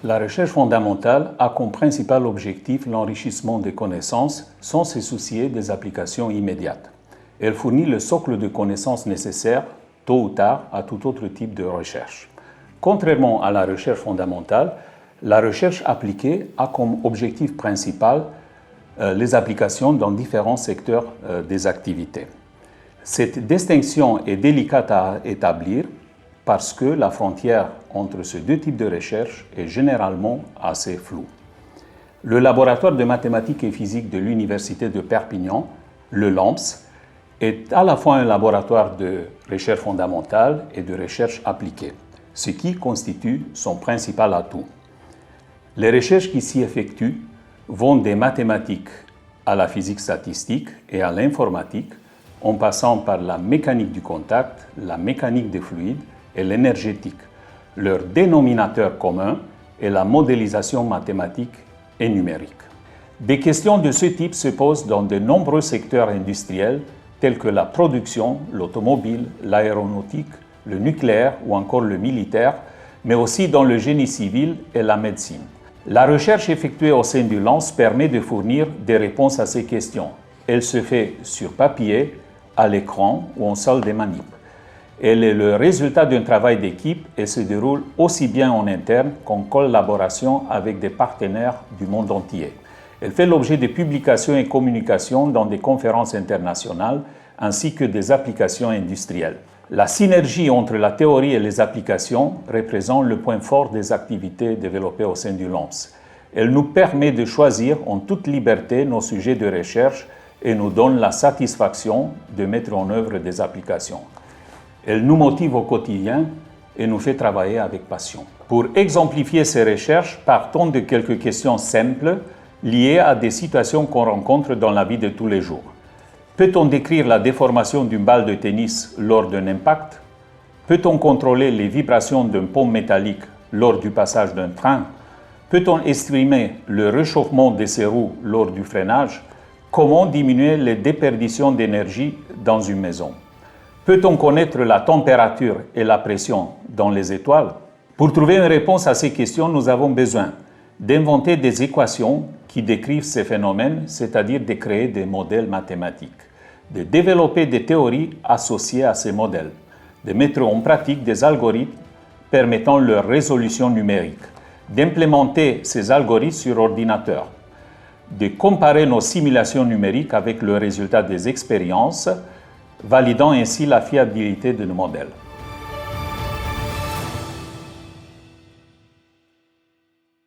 La recherche fondamentale a comme principal objectif l'enrichissement des connaissances sans se soucier des applications immédiates. Elle fournit le socle de connaissances nécessaires, tôt ou tard, à tout autre type de recherche. Contrairement à la recherche fondamentale, la recherche appliquée a comme objectif principal les applications dans différents secteurs des activités. Cette distinction est délicate à établir parce que la frontière entre ces deux types de recherche est généralement assez floue. Le laboratoire de mathématiques et physique de l'Université de Perpignan, le LAMPS, est à la fois un laboratoire de recherche fondamentale et de recherche appliquée, ce qui constitue son principal atout. Les recherches qui s'y effectuent vont des mathématiques à la physique statistique et à l'informatique, en passant par la mécanique du contact, la mécanique des fluides et l'énergétique. Leur dénominateur commun est la modélisation mathématique et numérique. Des questions de ce type se posent dans de nombreux secteurs industriels tels que la production, l'automobile, l'aéronautique, le nucléaire ou encore le militaire, mais aussi dans le génie civil et la médecine. La recherche effectuée au sein du LAMPS permet de fournir des réponses à ces questions. Elle se fait sur papier, à l'écran ou en salle de manip. Elle est le résultat d'un travail d'équipe et se déroule aussi bien en interne qu'en collaboration avec des partenaires du monde entier. Elle fait l'objet de publications et communications dans des conférences internationales ainsi que des applications industrielles. La synergie entre la théorie et les applications représente le point fort des activités développées au sein du LAMPS. Elle nous permet de choisir en toute liberté nos sujets de recherche et nous donne la satisfaction de mettre en œuvre des applications. Elle nous motive au quotidien et nous fait travailler avec passion. Pour exemplifier ces recherches, partons de quelques questions simples liées à des situations qu'on rencontre dans la vie de tous les jours. Peut-on décrire la déformation d'une balle de tennis lors d'un impact? Peut-on contrôler les vibrations d'un pont métallique lors du passage d'un train? Peut-on estimer le réchauffement de ses roues lors du freinage? Comment diminuer les déperditions d'énergie dans une maison? Peut-on connaître la température et la pression dans les étoiles? Pour trouver une réponse à ces questions, nous avons besoin d'inventer des équations qui décrivent ces phénomènes, c'est-à-dire de créer des modèles mathématiques, de développer des théories associées à ces modèles, de mettre en pratique des algorithmes permettant leur résolution numérique, d'implémenter ces algorithmes sur ordinateur, de comparer nos simulations numériques avec le résultat des expériences, validant ainsi la fiabilité de nos modèles.